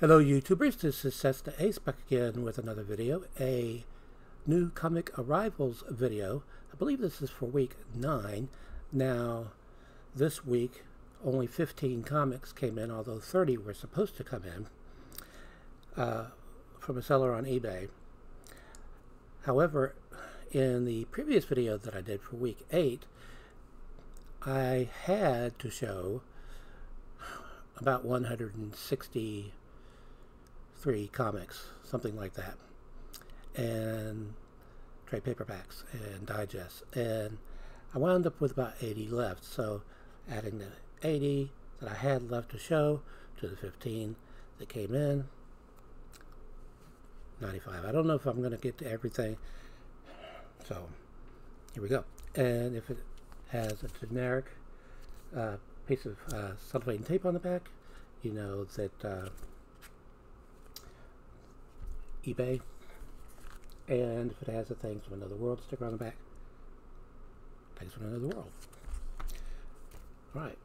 Hello YouTubers, this is cessnaace back again with another video, a new comic arrivals video. I believe this is for week 9. Now, this week only 15 comics came in, although 30 were supposed to come in from a seller on eBay. However, in the previous video that I did for week 8, I had to show about 163 comics, something like that, and trade paperbacks and digests, and I wound up with about 80 left. So adding the 80 that I had left to show to the 15 that came in, 95. I don't know if I'm going to get to everything, so here we go. And if it has a generic piece of cellophane tape on the back, you know that eBay, and if it has a Thanks from Another World sticker on the back, Thanks from Another World. Right.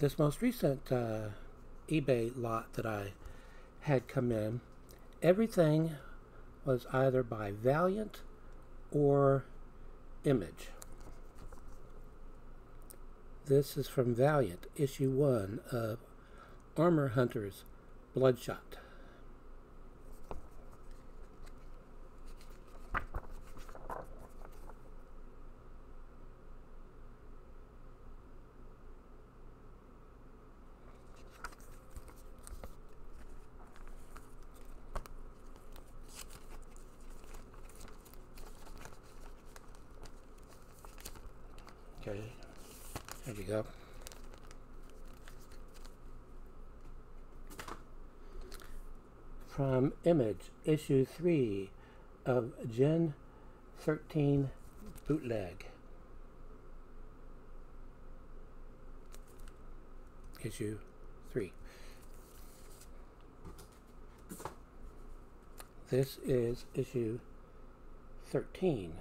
This most recent eBay lot that I had come in, everything was either by Valiant or Image. This is from Valiant, issue 1 of Armor Hunters Bloodshot. Okay. There you go. From Image, issue 3 of Gen 13 Bootleg. Issue 3. This is issue 13.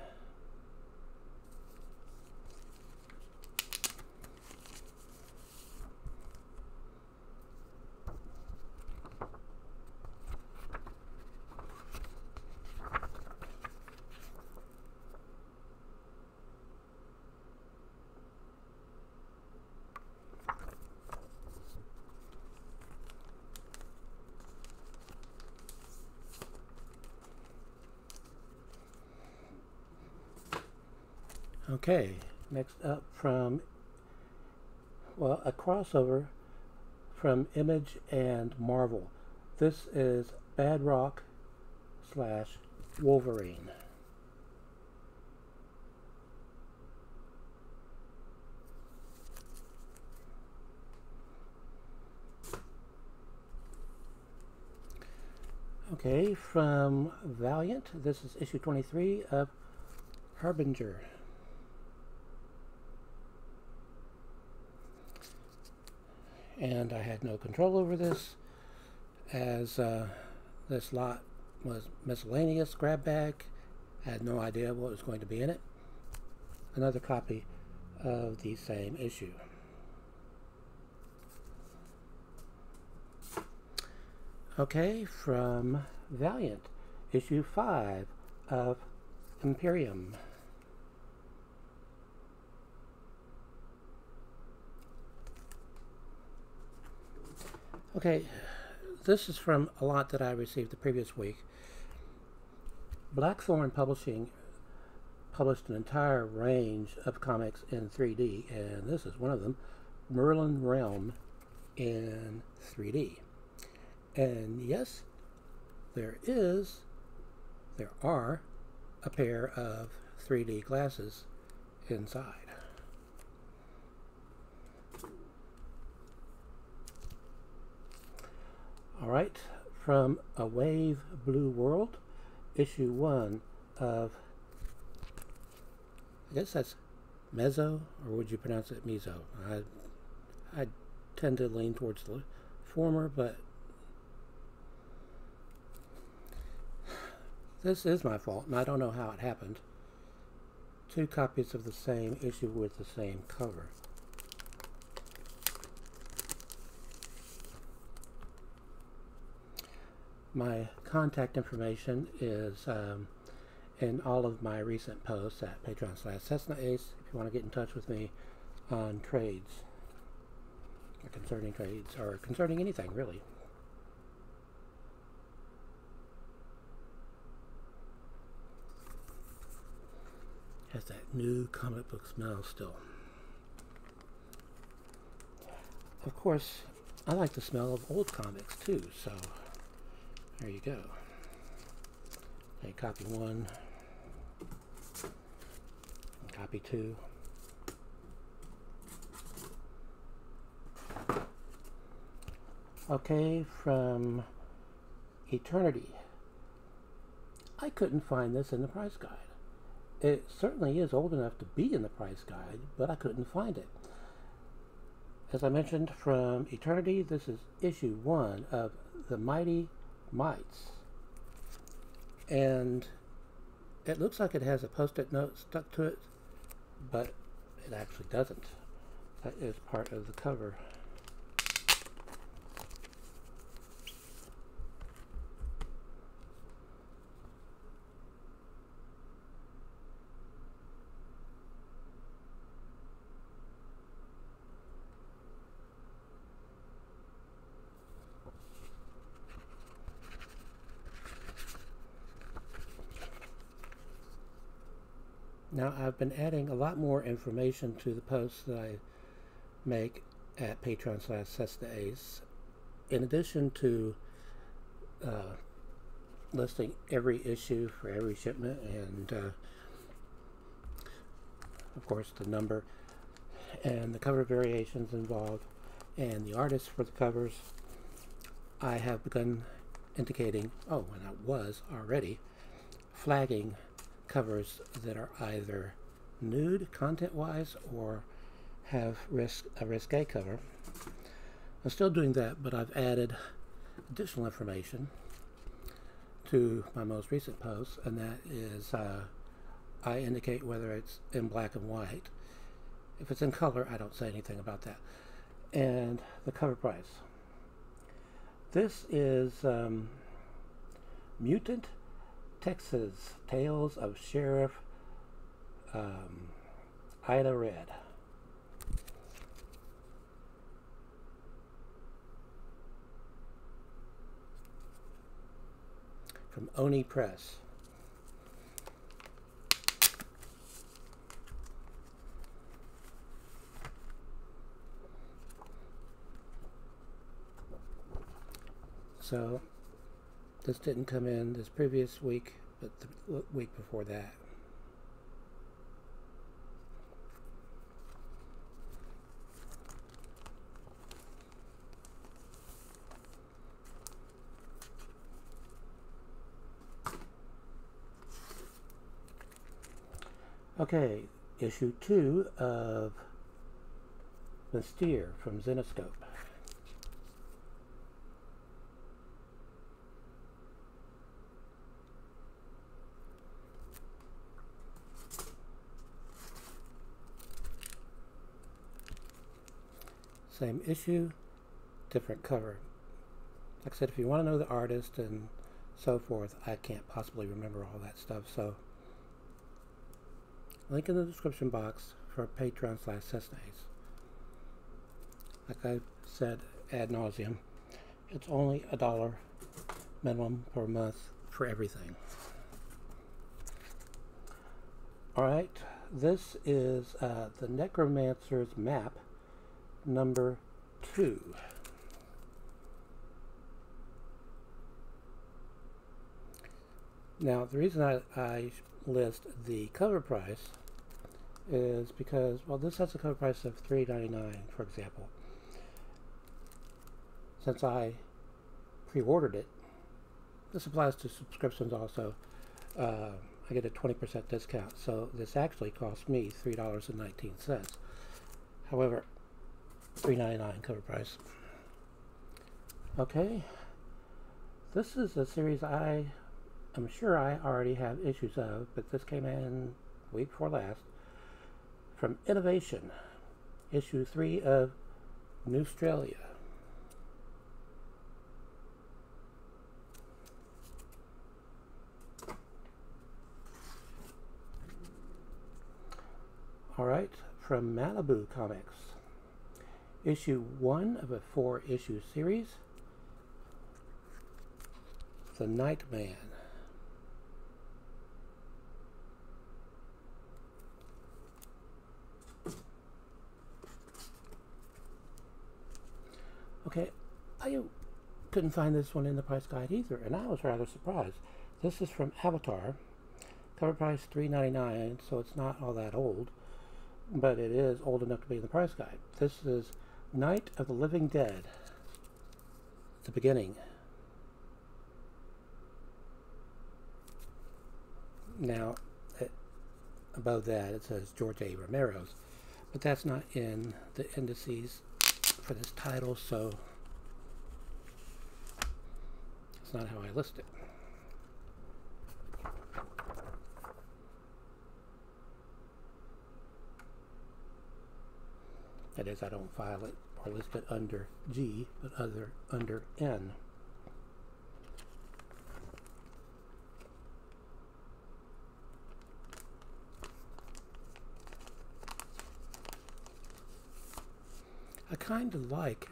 Okay, next up from, well, a crossover from Image and Marvel. This is Bad Rock / Wolverine. Okay, from Valiant, this is issue 23 of Harbinger. And I had no control over this, as this lot was miscellaneous grab bag. I had no idea what was going to be in it. Another copy of the same issue. Okay, from Valiant, issue 5 of Imperium. Okay, this is from a lot that I received the previous week. Blackthorne Publishing published an entire range of comics in 3D, and this is one of them, Merlin Realm in 3D. And yes, there are a pair of 3D glasses inside. Alright, from A Wave Blue World, issue 1 of, I guess that's Mezzo, or would you pronounce it Mizo? I tend to lean towards the former, but this is my fault, and I don't know how it happened. 2 copies of the same issue with the same cover. My contact information is in all of my recent posts at Patreon/cessnaace if you want to get in touch with me on trades, or concerning trades, or concerning anything really. Has that new comic book smell still. Of course, I like the smell of old comics too, so there you go. Okay, copy 1, and copy 2. Okay, from Eternity. I couldn't find this in the price guide. It certainly is old enough to be in the price guide, but I couldn't find it. As I mentioned, from Eternity, this is issue 1 of The Mighty Mites. And it looks like it has a post-it note stuck to it, but it actually doesn't. That is part of the cover. Now, I've been adding a lot more information to the posts that I make at Patreon/cessnaace. In addition to listing every issue for every shipment and, of course, the number and the cover variations involved and the artists for the covers, I have begun indicating, and I was already, flagging covers that are either nude content-wise or have a risque cover. I'm still doing that, but I've added additional information to my most recent posts, and that is I indicate whether it's in black and white. If it's in color, I don't say anything about that. And the cover price. This is Mutant Texas Tales of Sheriff Ida Red. From Oni Press. So this didn't come in this previous week, but the week before that. Okay, issue 2 of Mystere from Zenescope. Same issue, different cover. Like I said, if you want to know the artist and so forth, I can't possibly remember all that stuff, so link in the description box for Patreon/cessnaace. Like I said ad nauseum, it's only $1 minimum per month for everything. Alright, this is the Necromancer's Map number 2. Now, the reason I list the cover price is because, well, this has a cover price of $3.99, for example. Since I pre-ordered it, this applies to subscriptions also, I get a 20% discount, so this actually cost me $3.19. However, $3.99 cover price. Okay, this is a series I'm sure I already have issues of, but this came in week before last. From Innovation, issue 3 of New Australia. Alright, from Malibu Comics. Issue 1 of a 4-issue series. The Nightman. Okay, I couldn't find this one in the price guide either, and I was rather surprised. This is from Avatar. Cover price $3.99, so it's not all that old, but it is old enough to be in the price guide. This is Night of the Living Dead. The beginning. Now, above that it says George A. Romero's, but that's not in the indices for this title, so it's not how I list it. That is, I don't file it or list it under G, but under N. I kind of like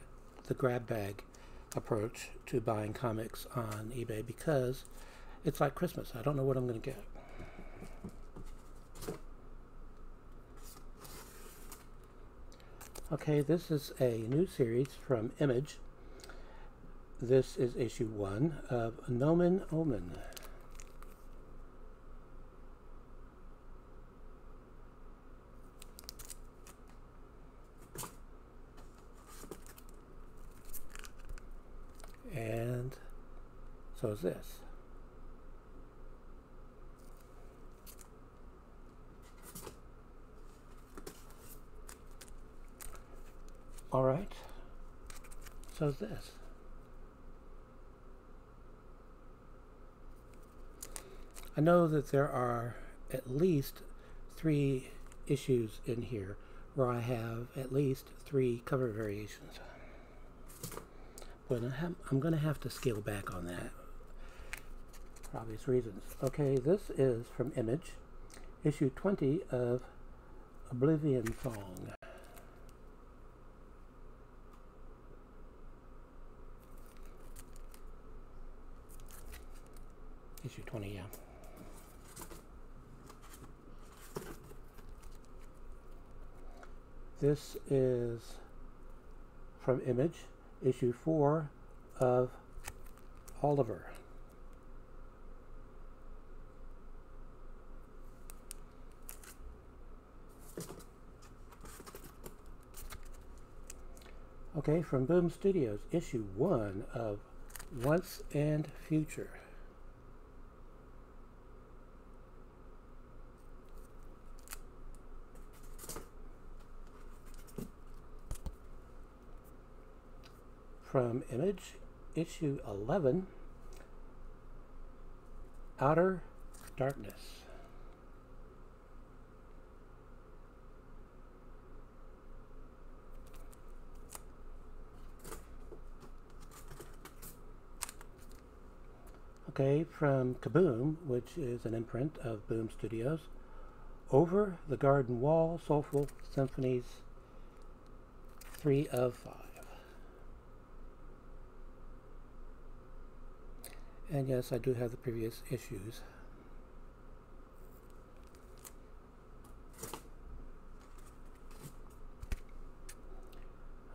the grab bag approach to buying comics on eBay because it's like Christmas. I don't know what I'm going to get. Okay, this is a new series from Image. This is issue 1 of Nomen Omen. And so is this. All right, so is this. I know that there are at least 3 issues in here where I have at least 3 cover variations. But I'm going to have to scale back on that for obvious reasons. Okay, this is from Image, issue 20 of Oblivion Song. Issue 20, yeah. This is from Image, issue 4 of Oliver. Okay, from Boom Studios, issue 1 of Once and Future. From Image, issue 11, Outer Darkness. Okay, from KaBOOM, which is an imprint of Boom Studios, Over the Garden Wall, Soulful Symphonies, 3 of 5. And yes, I do have the previous issues.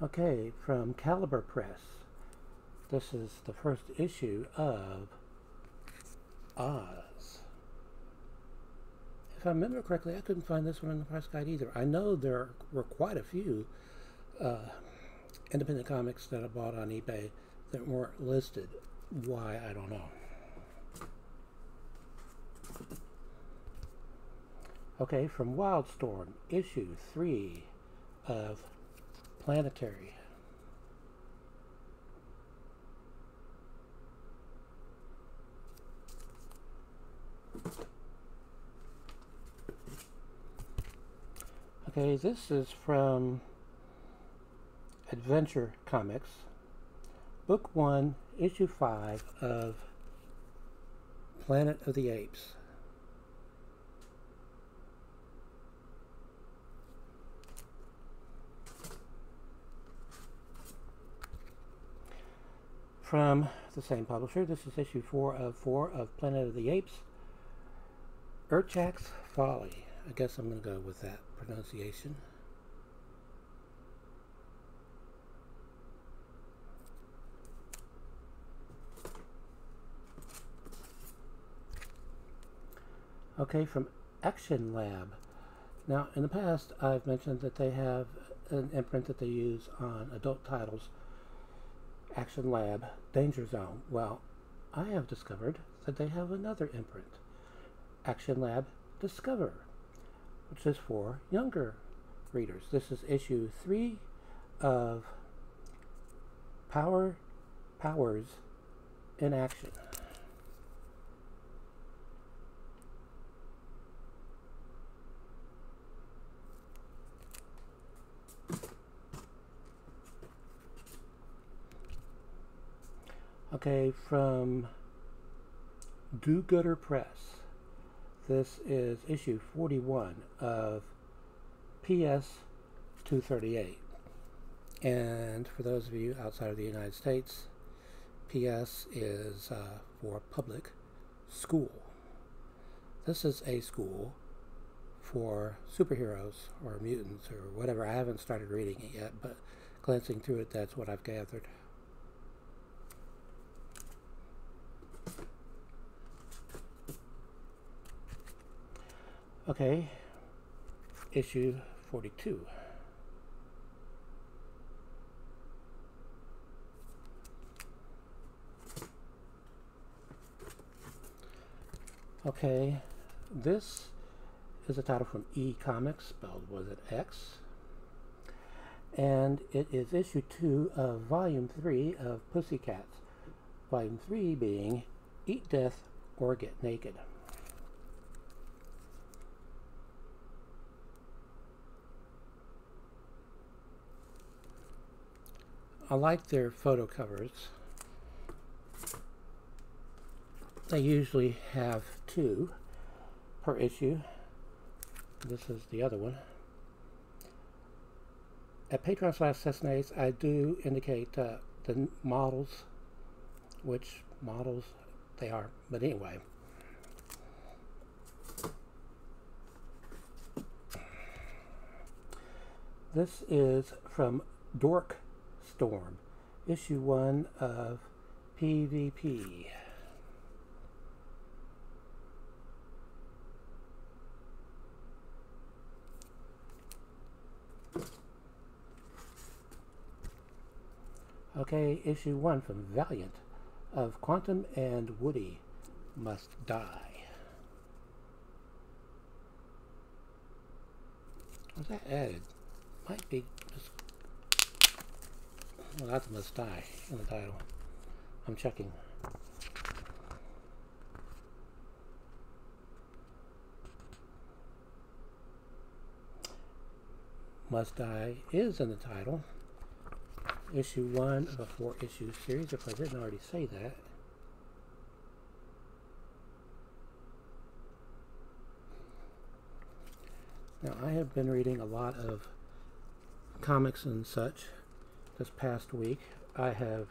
Okay, from Cailiber Press. This is the first issue of Oz. If I remember correctly, I couldn't find this one in the price guide either. I know there were quite a few independent comics that I bought on eBay that weren't listed. Why, I don't know. Okay, from WildStorm, issue 3 of Planetary. Okay, this is from Adventure Comics, Book 1, Issue 5 of Planet of the Apes. From the same publisher, this is issue 4 of Planet of the Apes, Urchak's Folly. I guess I'm going to go with that pronunciation. Okay, from Action Lab. Now, in the past, I've mentioned that they have an imprint that they use on adult titles, Action Lab, Danger Zone. Well, I have discovered that they have another imprint, Action Lab Discover, which is for younger readers. This is issue 3 of Powers in Action. Okay, from Do-Gooder Press. This is issue 41 of PS 238. And for those of you outside of the United States, PS is for public school. This is a school for superheroes or mutants or whatever. I haven't started reading it yet, but glancing through it, that's what I've gathered. Okay, issue 42. Okay, this is a title from E-Comix, spelled with an X, and it is issue 2 of volume 3 of Pussycats, volume 3 being Eat Death or Get Naked. I like their photo covers. They usually have 2 per issue. This is the other one. At Patreon/cessnaace, I do indicate the models, which models they are. But anyway. This is from Dork Storm, issue 1 of PvP. Okay, issue 1 from Valiant of Quantum and Woody Must Die. Was that added? Might be just... Well, that's Must Die in the title. I'm checking. Must Die is in the title. Issue 1 of a 4-issue series, if I didn't already say that. Now, I have been reading a lot of comics and such this past week. I have,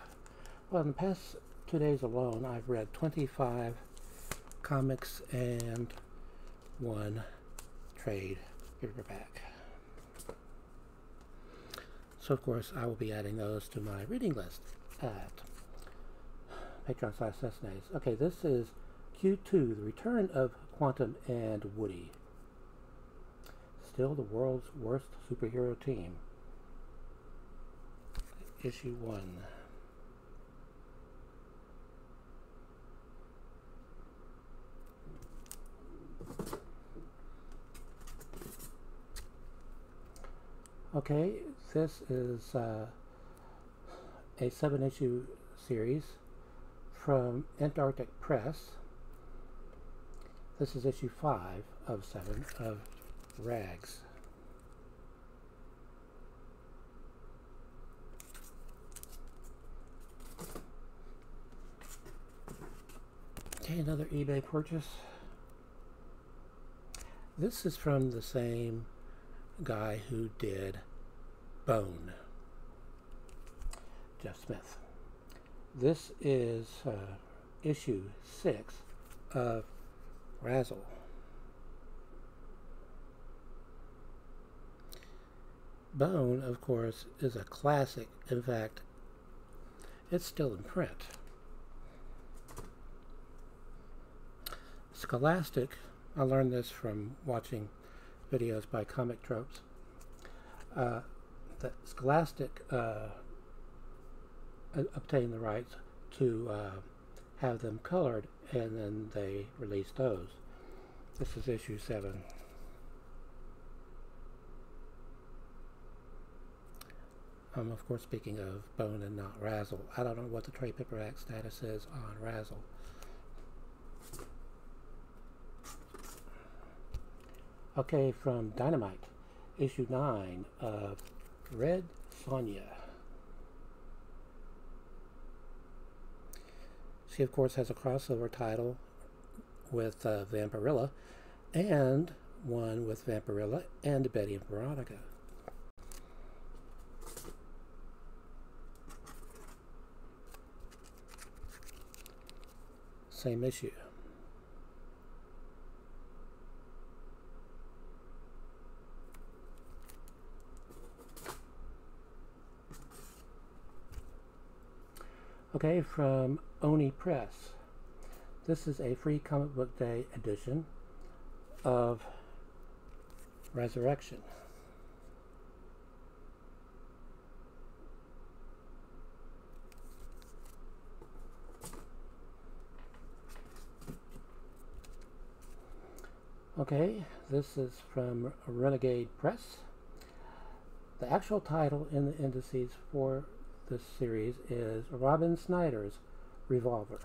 well, in the past 2 days alone, I've read 25 comics and 1 trade paperback. So, of course, I will be adding those to my reading list at Patreon/cessnaace. Okay, this is Q2, The Return of Quantum and Woody. Still the world's worst superhero team. Issue 1. Okay, this is a 7-issue series from Antarctic Press. This is issue 5 of 7 of Rags. Okay, another eBay purchase. This is from the same guy who did Bone, Jeff Smith. This is issue 6 of Razzle. Bone, of course, is a classic. In fact, it's still in print. Scholastic, I learned this from watching videos by Comic Tropes, that Scholastic obtained the rights to have them colored, and then they released those. This is issue 7. I'm of course speaking of Bone and not Razzle. I don't know what the Trade Paper Act status is on Razzle. Okay, from Dynamite, issue 9 of Red Sonja. She of course has a crossover title with Vampirella, and one with Vampirella and Betty and Veronica. Same issue. Okay, from Oni Press. This is a free comic book day edition of Resurrection. Okay, this is from Renegade Press. The actual title in the indices for this series is Robin Snyder's Revolver,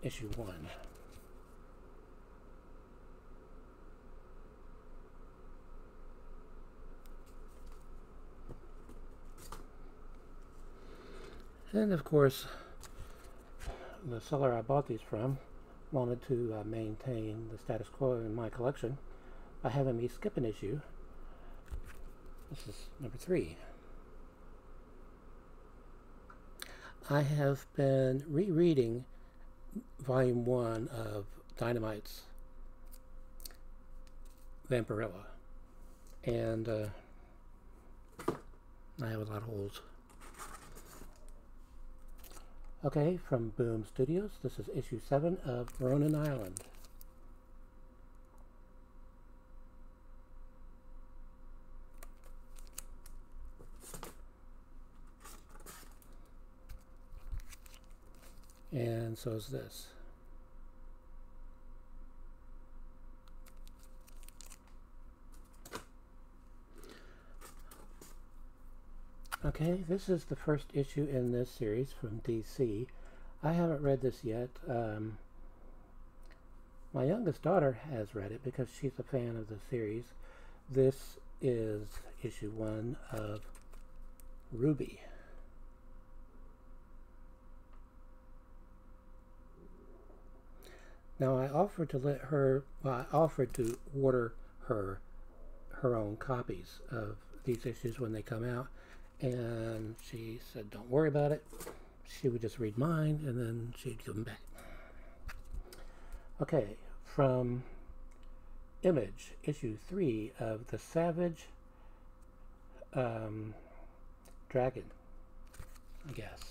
issue 1. And of course, the seller I bought these from wanted to maintain the status quo in my collection by having me skip an issue. This is number 3. I have been rereading volume 1 of Dynamite's Vampirella, and I have a lot of holes. Okay, from Boom Studios, this is issue 7 of Ronin Island. And so is this. Okay, this is the first issue in this series from DC. I haven't read this yet. My youngest daughter has read it because she's a fan of the series. This is issue 1 of Ruby. Now I offered to let her, well, I offered to order her own copies of these issues when they come out, and she said don't worry about it. She would just read mine and then she'd give them back. Okay, from Image, issue 3 of The Savage Dragon, I guess.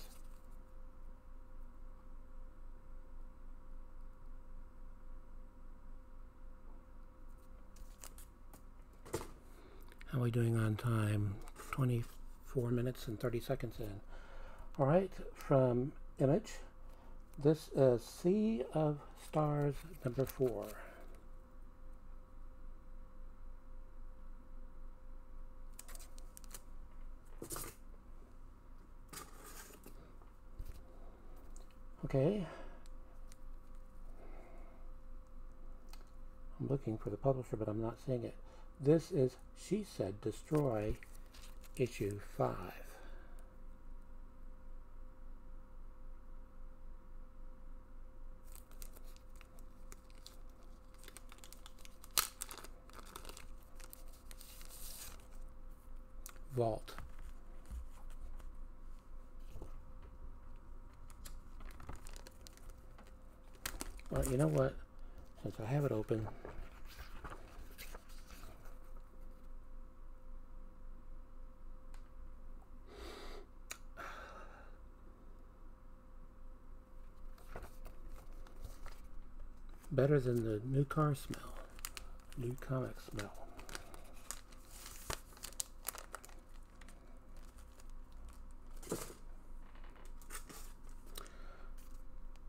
How are we doing on time? 24 minutes and 30 seconds in. All right, from Image, this is Sea of Stars number 4. Okay. I'm looking for the publisher, but I'm not seeing it. This is She Said Destroy, issue 5. Vault. Well, you know what? Since I have it open, better than the new car smell, new comic smell.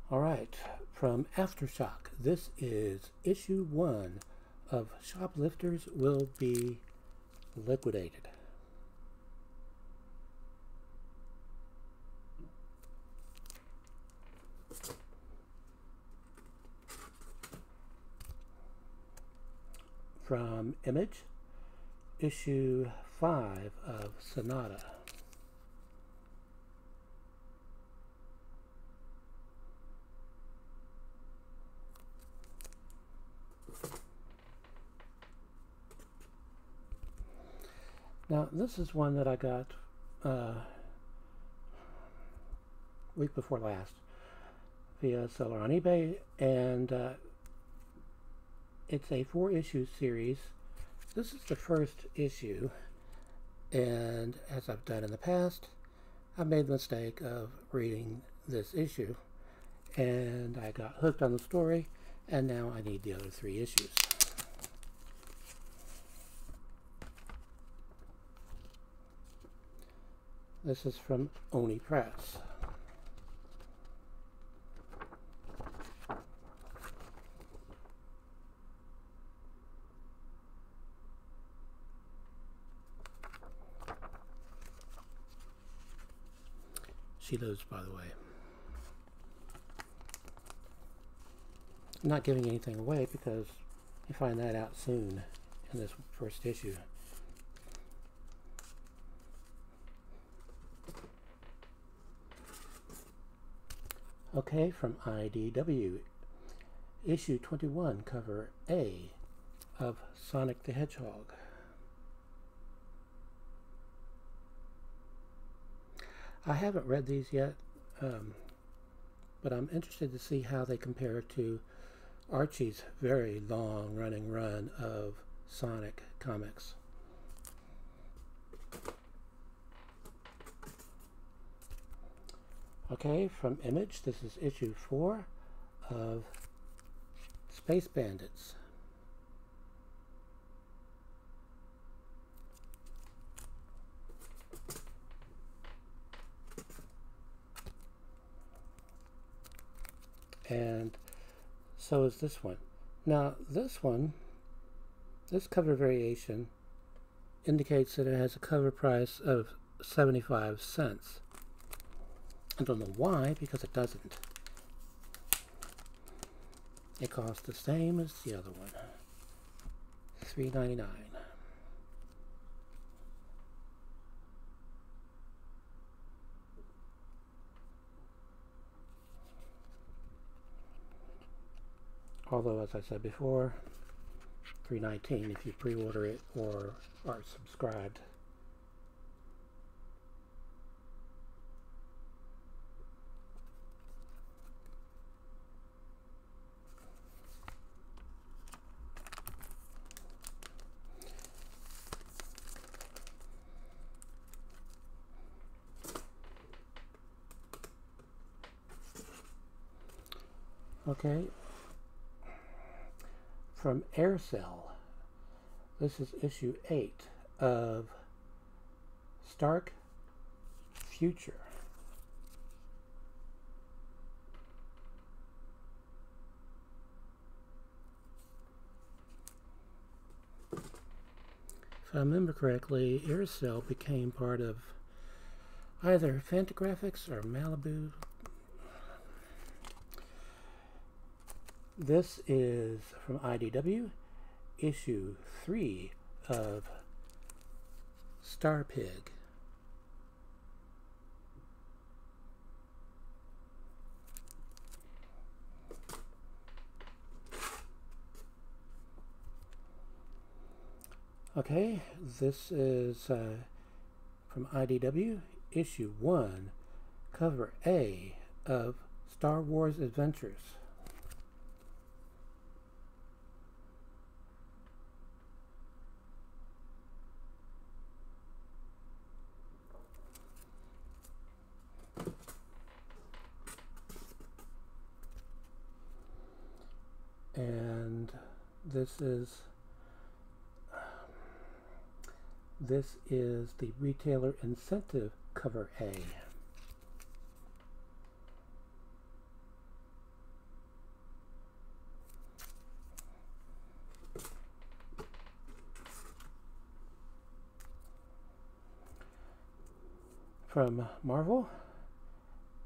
All right, from AfterShock, this is issue 1 of Shoplifters Will Be Liquidated. From Image, issue 5 of Sonata. Now, this is one that I got week before last via seller on eBay, and it's a 4-issue series. This is the first issue, and as I've done in the past, I made the mistake of reading this issue, and I got hooked on the story, and now I need the other 3 issues. This is from Oni Press. She lives, by the way. I'm not giving anything away because you find that out soon in this first issue. Okay, from IDW, issue 21, cover A of Sonic the Hedgehog. I haven't read these yet, but I'm interested to see how they compare to Archie's very long-running run of Sonic comics. Okay, from Image, this is issue 4 of Space Bandits. And so is this one. Now, this one, this cover variation indicates that it has a cover price of 75 cents. I don't know why, because it doesn't. It costs the same as the other one, $3.99. Although, as I said before, $3.19 if you pre-order it or are subscribed. Okay, from Aircel, this is issue 8 of Stark Future. If I remember correctly, Aircel became part of either Fantagraphics or Malibu. This is from IDW, issue 3 of Star Pig. Okay, this is from IDW, issue 1, cover A of Star Wars Adventures. This is the Retailer Incentive Cover A. From Marvel,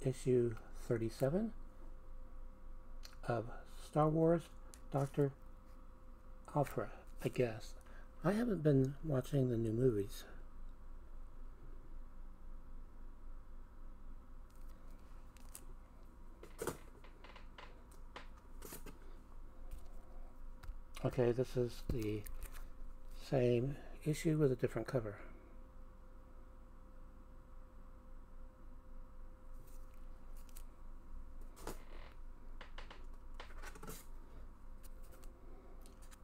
issue 37 of Star Wars Dr. Aphra, I guess. I haven't been watching the new movies. Okay, this is the same issue with a different cover.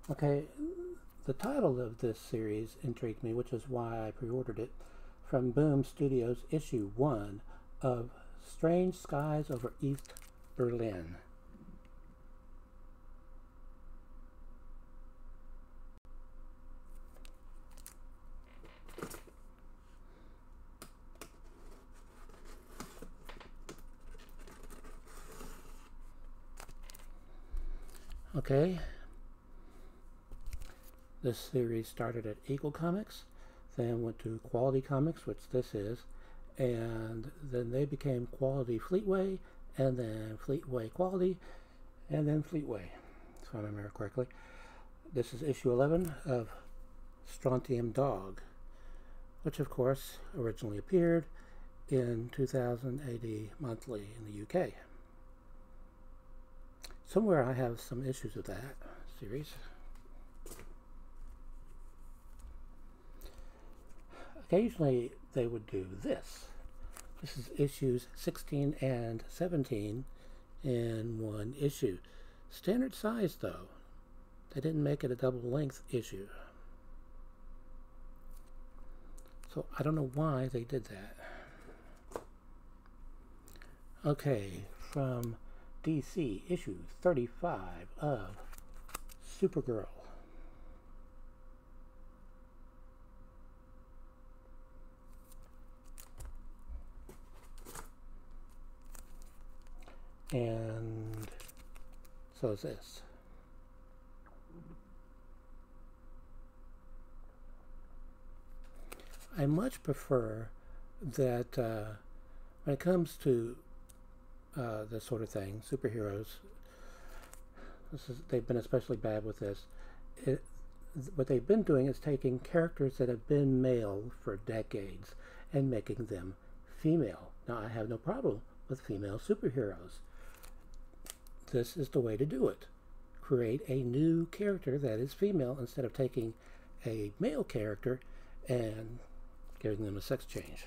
Okay, the title of this series intrigued me, which is why I pre-ordered it. From Boom Studios, issue 1 of Strange Skies Over East Berlin. Okay. This series started at Eagle Comics, then went to Quality Comics, which this is, and then they became Quality Fleetway, and then Fleetway Quality, and then Fleetway, if I remember correctly. This is issue 11 of Strontium Dog, which of course originally appeared in 2000 AD Monthly in the UK. Somewhere I have some issues with that series. Occasionally they would do this. This is issues 16 and 17 in one issue. Standard size though. They didn't make it a double length issue. So I don't know why they did that. Okay, from DC, issue 35 of Supergirl. And so is this. I much prefer that when it comes to this sort of thing, superheroes, they've been especially bad with this. What they've been doing is taking characters that have been male for decades and making them female. Now, I have no problem with female superheroes. This is the way to do it. Create a new character that is female instead of taking a male character and giving them a sex change.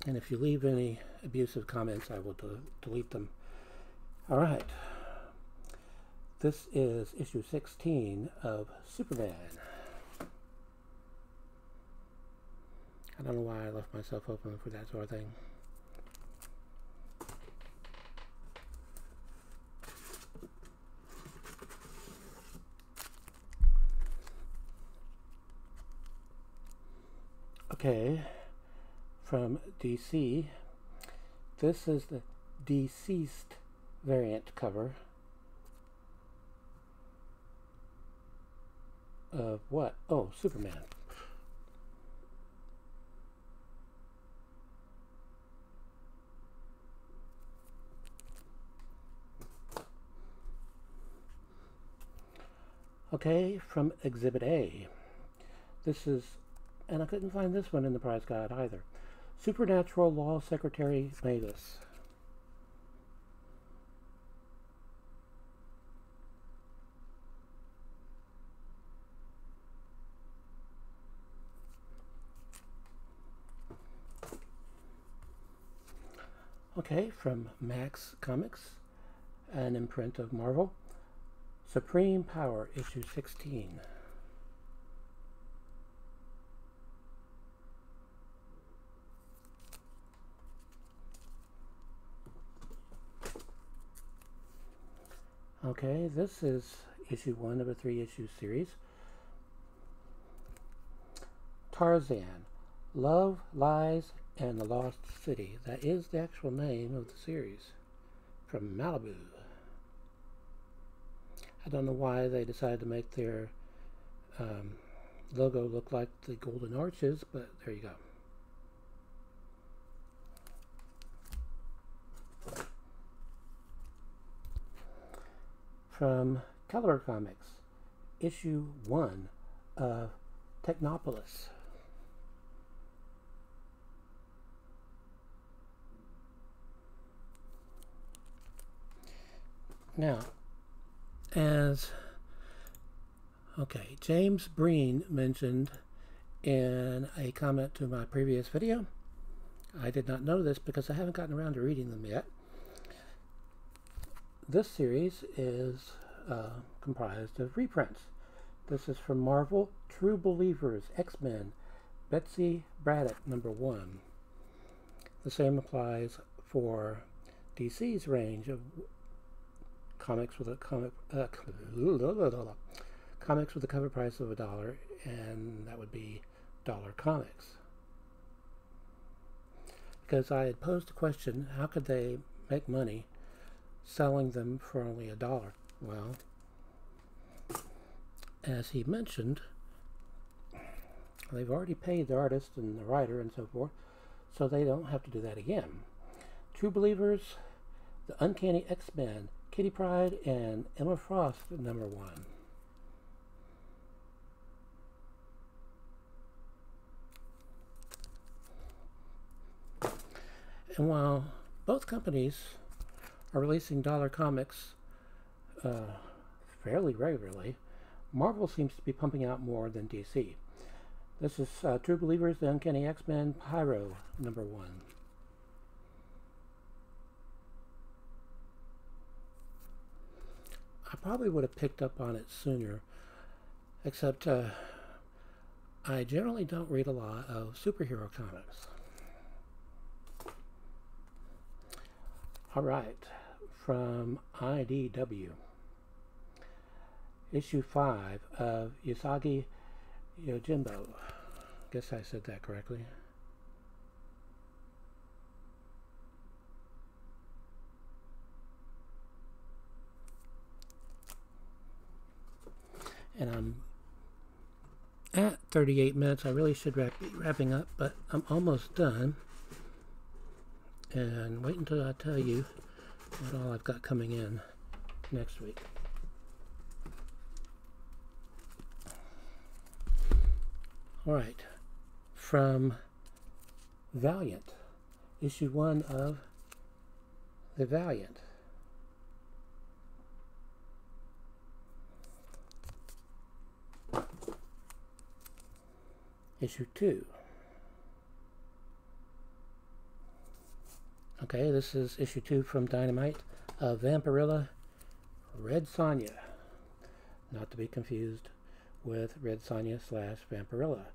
And if you leave any abusive comments, I will delete them. All right. This is issue 16 of Superman. I don't know why I left myself open for that sort of thing. Okay, from DC, this is the Deceased variant cover of what? Oh, Superman. Okay, from Exhibit A. This is, and I couldn't find this one in the prize guide either, Supernatural Law Secretary MAVIS. Okay, from Max Comics, an imprint of Marvel, Supreme Power, issue 16. Okay, this is issue 1 of a 3-issue series. Tarzan, Love, Lies, and the Lost City. That is the actual name of the series, from Malibu. I don't know why they decided to make their logo look like the Golden Arches, but there you go. From Cailiber Comics, issue 1 of Technopolis. Now, James Breen mentioned in a comment to my previous video, I did not know this because I haven't gotten around to reading them yet. This series is comprised of reprints. This is from Marvel, True Believers, X-Men, Betsy Braddock, #1. The same applies for DC's range of comics with a cover price of $1, and that would be Dollar Comics. Because I had posed a question, how could they make money selling them for only $1? Well, as he mentioned, they've already paid the artist and the writer and so forth, so they don't have to do that again. True Believers, The Uncanny X-Men, Kitty Pryde, and Emma Frost, #1. And while both companies are releasing Dollar Comics fairly regularly, Marvel seems to be pumping out more than DC. This is True Believers, The Uncanny X-Men, Harrow, #1. I probably would have picked up on it sooner, except I generally don't read a lot of superhero comics. Alright, from IDW, issue 5 of Usagi Yojimbo. Guess I said that correctly. And I'm at 38 minutes. I really should be wrapping up, but I'm almost done. And wait until I tell you what all I've got coming in next week. Alright, from Valiant, issue 1 of The Valiant. Issue 2. Okay, this is issue 2 from Dynamite of Vampirella, Red Sonja. Not to be confused with Red Sonja / Vampirella,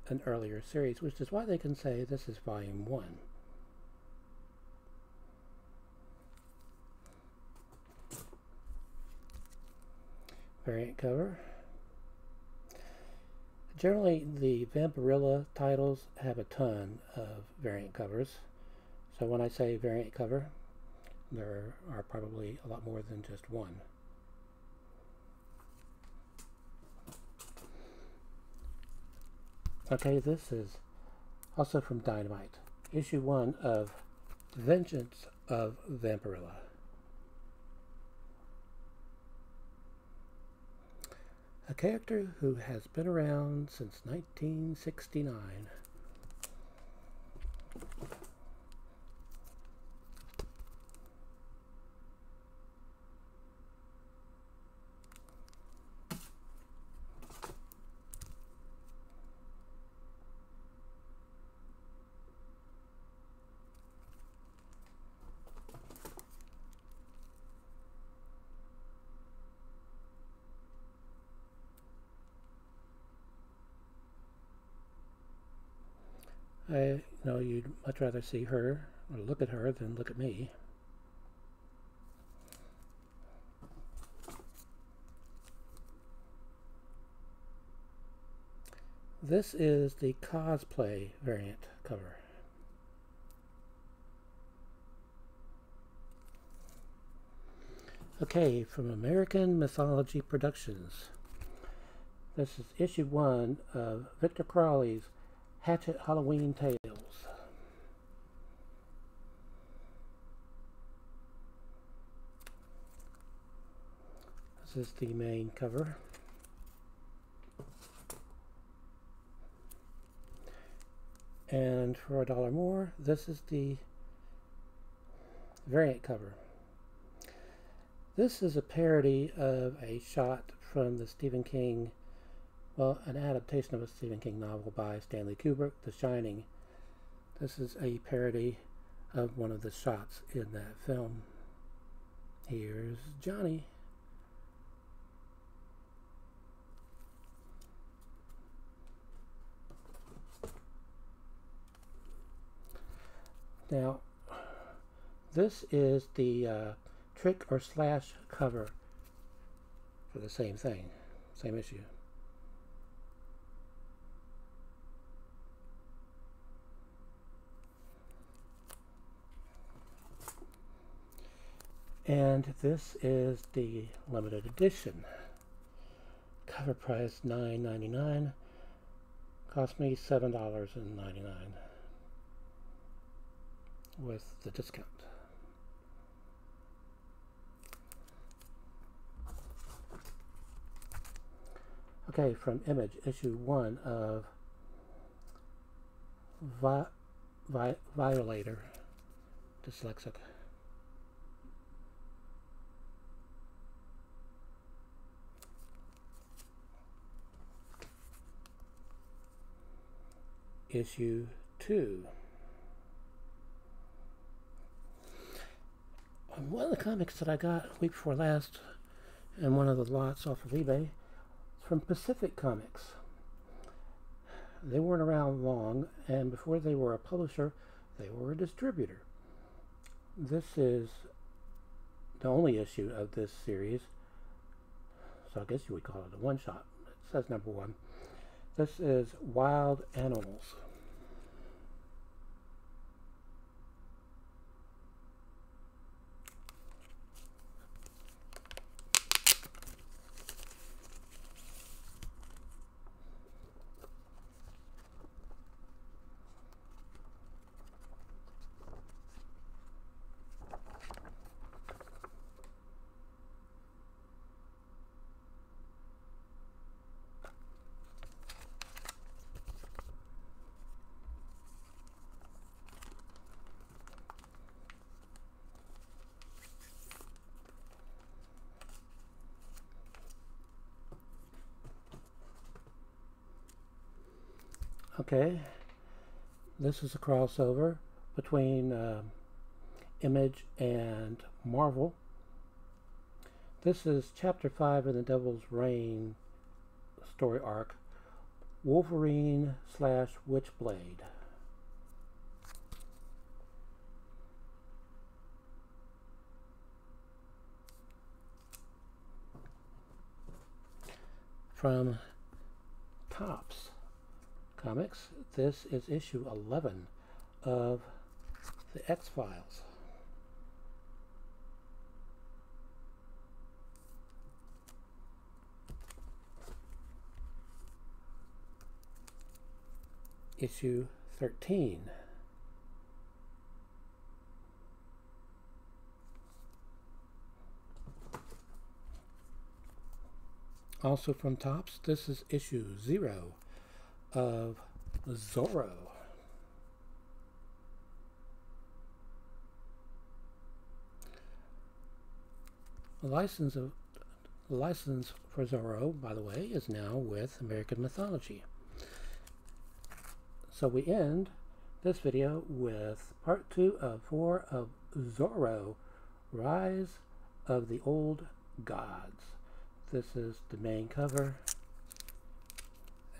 an earlier series, which is why they can say this is volume 1. Variant cover. Generally, the Vampirella titles have a ton of variant covers. So when I say variant cover, there are probably a lot more than just one. Okay, this is also from Dynamite, issue 1 of Vengeance of Vampirella. A character who has been around since 1969. I know you'd much rather see her or look at her than look at me. This is the cosplay variant cover. Okay, from American Mythology Productions. This is issue 1 of Victor Crowley's Hatchet Halloween Tales. This is the main cover. And for $1 more, this is the variant cover. This is a parody of a shot from the Stephen King, well, an adaptation of a Stephen King novel by Stanley Kubrick, The Shining. This is a parody of one of the shots in that film. Here's Johnny. Now, this is the trick or slash cover for the same thing, same issue. And this is the limited edition. Cover price $9.99. Cost me $7.99 with the discount. Okay, from Image, issue 1 of Violator, dyslexic. Issue 2. One of the comics that I got week before last, and one of the lots off of eBay, from Pacific Comics. They weren't around long, and before they were a publisher, they were a distributor. This is the only issue of this series, so I guess you would call it a one-shot. It says number 1. This is Wild Animals. Okay, this is a crossover between Image and Marvel. This is Chapter 5 in the Devil's Reign story arc, Wolverine / Witchblade. From Tops Comics, this is issue 11 of the X-Files. Issue 13. Also from Tops, this is issue 0 of Zorro. The license for Zorro, by the way, is now with American Mythology. So we end this video with part 2 of 4 of Zorro, Rise of the Old Gods. This is the main cover,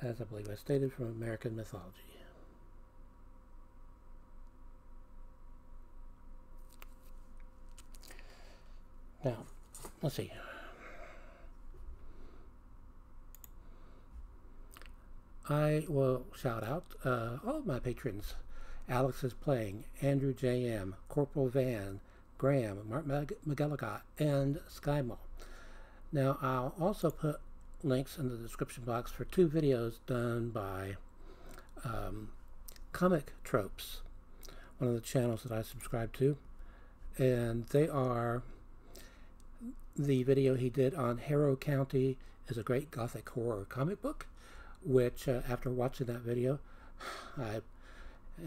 as I believe I stated, from American Mythology. Now, let's see. I will shout out all of my patrons. Alex is Playing, Andrew J.M., Corporal Van, Graham, Mark McElligott, and SkyMall. Now, I'll also put links in the description box for 2 videos done by Comic Tropes, one of the channels that I subscribe to. And they are the video he did on Harrow County is a Great Gothic Horror Comic Book, which after watching that video, I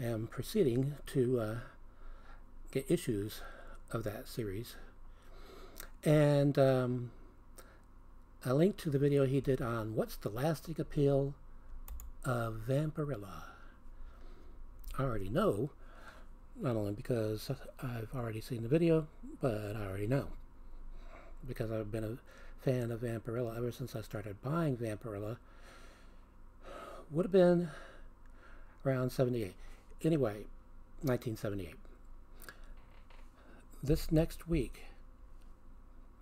am proceeding to get issues of that series. And a link to the video he did on what's the lasting appeal of Vampirella. I already know, not only because I've already seen the video, but I already know because I've been a fan of Vampirella ever since I started buying Vampirella. Would have been around 78. Anyway, 1978. This next week,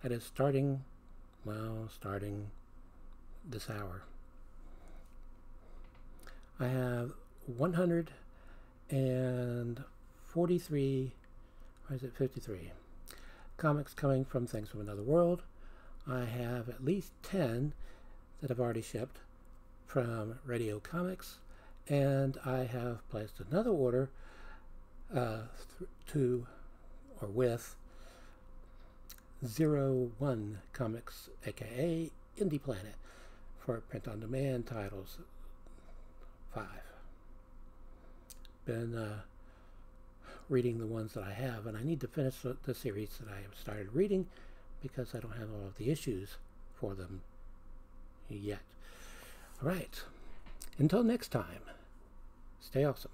that is starting this hour, I have 143, or is it 53, comics coming from Things from Another World. I have at least 10 that have already shipped from Radio Comics, and I have placed another order with 01 Comics, aka Indie Planet, for print-on-demand titles. 5. Been reading the ones that I have, and I need to finish the series that I have started reading because I don't have all of the issues for them yet. All right. Until next time, stay awesome.